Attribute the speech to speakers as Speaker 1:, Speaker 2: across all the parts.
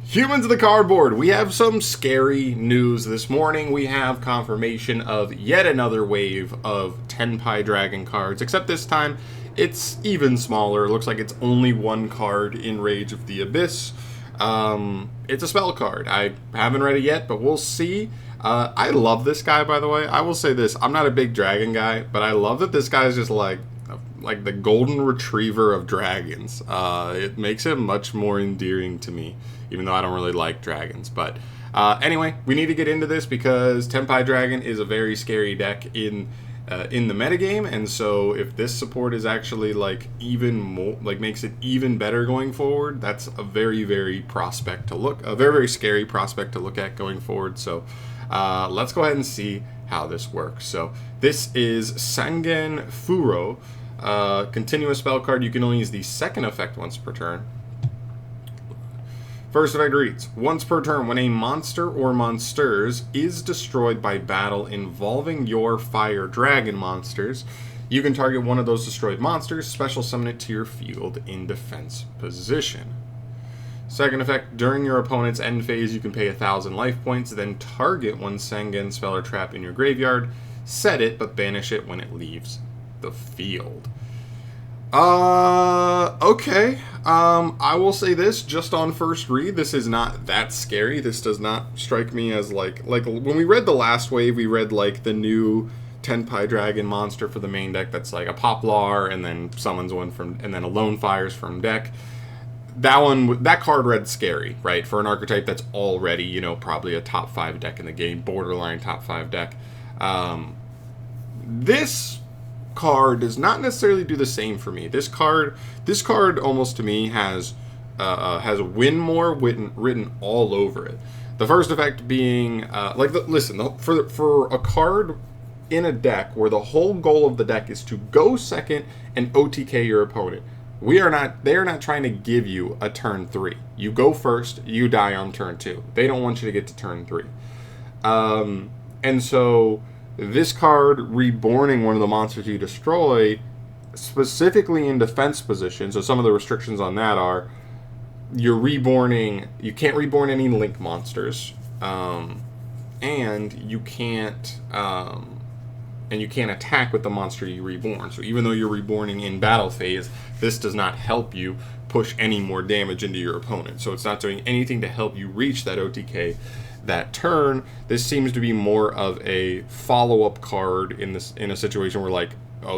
Speaker 1: Humans of the Cardboard, we have some scary news this morning. We have confirmation of yet another wave of Tenpai Dragon cards, except this time it's even smaller. It looks like it's only one card in Rage of the Abyss. It's a spell card. I haven't read it yet, but we'll see. I love this guy, by the way. I will say this. I'm not a big dragon guy, but I love that this guy is just like the golden retriever of dragons. It makes him much more endearing to me, even though I don't really like dragons. But anyway, we need to get into this because Tenpai Dragon is a very scary deck in the metagame, and so if this support is actually even more makes it even better going forward, that's a very very scary prospect to look at going forward. So let's go ahead and see how this works. So this is Sangen Furo. Continuous spell card. You can only use the second effect once per turn. First effect reads, once per turn, when a monster or monsters is destroyed by battle involving your fire dragon monsters, you can target one of those destroyed monsters, special summon it to your field in defense position. Second effect, during your opponent's end phase, you can pay 1,000 life points, then target one Sangen spell or trap in your graveyard, set it, but banish it when it leaves the field. Okay. I will say this, just on first read, this is not that scary. This does not strike me as like when we read the last wave, we read the new Tenpai Dragon monster for the main deck that's like a Poplar and then summons one from, and then a Lone Fires from deck. That card read scary, right? For an archetype that's already, probably a top 5 deck in the game, borderline top 5 deck. This card does not necessarily do the same for me. This card almost to me has win more written all over it. The first effect being for a card in a deck where the whole goal of the deck is to go second and OTK your opponent. They are not trying to give you a turn 3. You go first, you die on turn 2. They don't want you to get to turn 3. And so this card reborning one of the monsters you destroy, specifically in defense position. So some of the restrictions on that are you can't reborn any link monsters, and you can't attack with the monster you reborn. So even though you're reborning in battle phase, this does not help you push any more damage into your opponent. So it's not doing anything to help you reach that OTK that turn. This seems to be more of a follow-up card in a situation where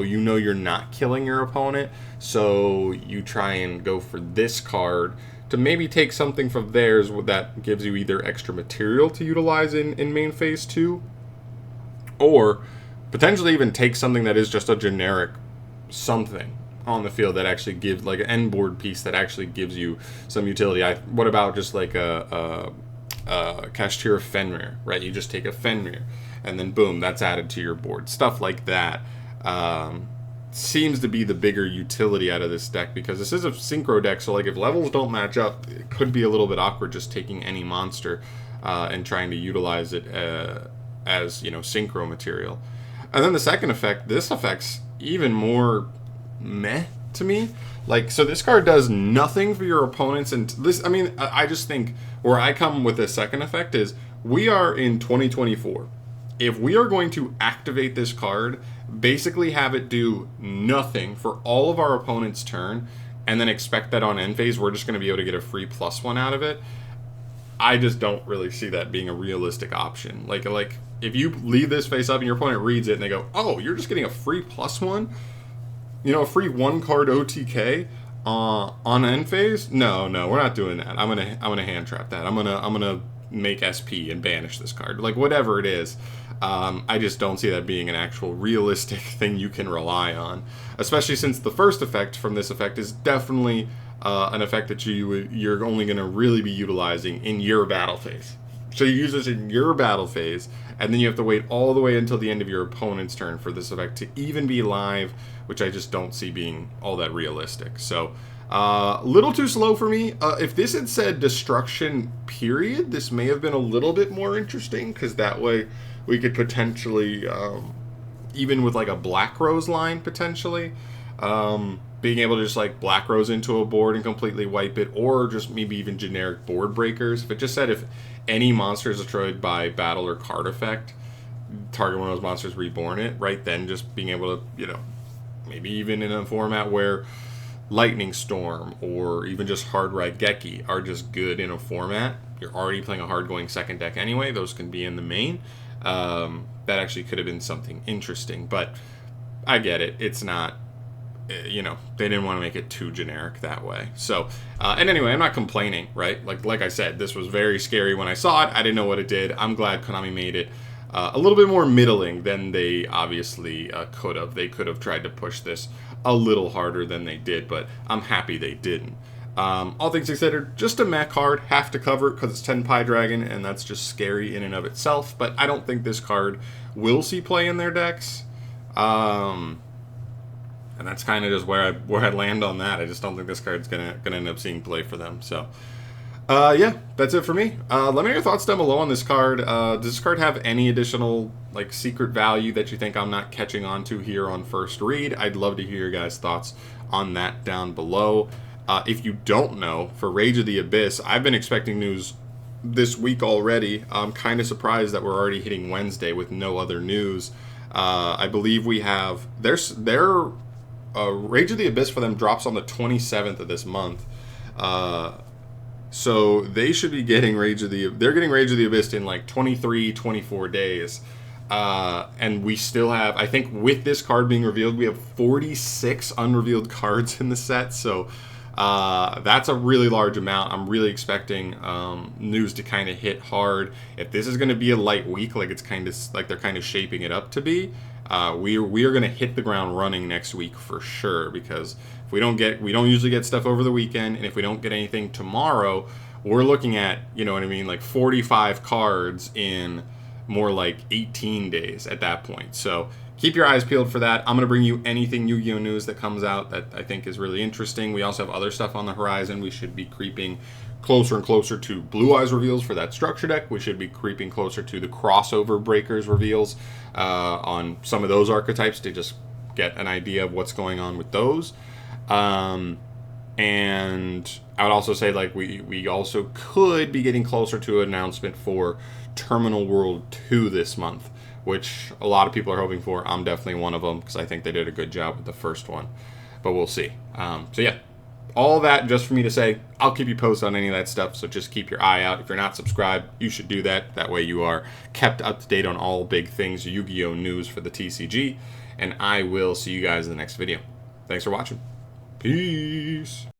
Speaker 1: you're not killing your opponent, so you try and go for this card to maybe take something from theirs that gives you either extra material to utilize in main phase 2, or potentially even take something that is just a generic something on the field that actually gives an end board piece that actually gives you some utility. What about just a Cashier of Fenrir, right? You just take a Fenrir, and then boom, that's added to your board. Stuff like that seems to be the bigger utility out of this deck, because this is a synchro deck, so if levels don't match up, it could be a little bit awkward just taking any monster and trying to utilize it as synchro material. And then the second effect, this affect's even more meh to me. So this card does nothing for your opponents, and I just think where I come with this second effect is we are in 2024. If we are going to activate this card, basically have it do nothing for all of our opponent's turn, and then expect that on end phase we're just going to be able to get a free +1 out of it, I just don't really see that being a realistic option. If you leave this face up and your opponent reads it and they go, oh, you're just getting a free +1? A free 1 card OTK on end phase? No, we're not doing that. I'm gonna hand trap that. I'm gonna make SP and banish this card. Whatever it is, I just don't see that being an actual realistic thing you can rely on. Especially since the first effect from this effect is definitely an effect that you're only gonna really be utilizing in your battle phase. So you use this in your battle phase, and then you have to wait all the way until the end of your opponent's turn for this effect to even be live, which I just don't see being all that realistic. So, a little too slow for me. If this had said destruction period, this may have been a little bit more interesting, because that way we could potentially, even with a Black Rose line potentially, Being able to just like black rose into a board and completely wipe it, or just maybe even generic board breakers. If it just said if any monster is destroyed by battle or card effect, target one of those monsters reborn it, right then just being able to, maybe even in a format where Lightning Storm or even just Hard Raigeki are just good in a format. You're already playing a hard going second deck anyway. Those can be in the main. That actually could have been something interesting, but I get it. It's not, they didn't want to make it too generic that way. So, and anyway, I'm not complaining, right? Like I said, this was very scary when I saw it. I didn't know what it did. I'm glad Konami made it a little bit more middling than they obviously could have. They could have tried to push this a little harder than they did, but I'm happy they didn't. All things considered, just a mech card. Have to cover it because it's Tenpai Dragon, and that's just scary in and of itself. But I don't think this card will see play in their decks. And that's kind of just where I land on that. I just don't think this card's gonna end up seeing play for them. So, yeah, that's it for me. Let me know your thoughts down below on this card. Does this card have any additional like secret value that you think I'm not catching on to here on first read? I'd love to hear your guys' thoughts on that down below. If you don't know, for Rage of the Abyss, I've been expecting news this week already. I'm kind of surprised that we're already hitting Wednesday with no other news. I believe we have their Rage of the Abyss for them drops on the 27th of this month. So they should be getting they're getting Rage of the Abyss in like 23, 24 days. And we still have, I think with this card being revealed, we have 46 unrevealed cards in the set. So that's a really large amount. I'm really expecting news to kind of hit hard. If this is going to be a light week, like it's kind of like they're kind of shaping it up to be, we are going to hit the ground running next week for sure. Because if we don't usually get stuff over the weekend, and if we don't get anything tomorrow, we're looking at, like 45 cards in more like 18 days at that point. So keep your eyes peeled for that. I'm going to bring you anything Yu-Gi-Oh! News that comes out that I think is really interesting. We also have other stuff on the horizon. We should be creeping closer and closer to Blue Eyes reveals for that structure deck. We should be creeping closer to the crossover breakers reveals on some of those archetypes to just get an idea of what's going on with those. And I would also say, like, we also could be getting closer to an announcement for Terminal World 2 this month, which a lot of people are hoping for. I'm definitely one of them because I think they did a good job with the first one, but we'll see. So yeah, all that just for me to say, I'll keep you posted on any of that stuff, so just keep your eye out. If you're not subscribed, you should do that. That way you are kept up to date on all big things Yu-Gi-Oh! News for the TCG, and I will see you guys in the next video. Thanks for watching. Peace.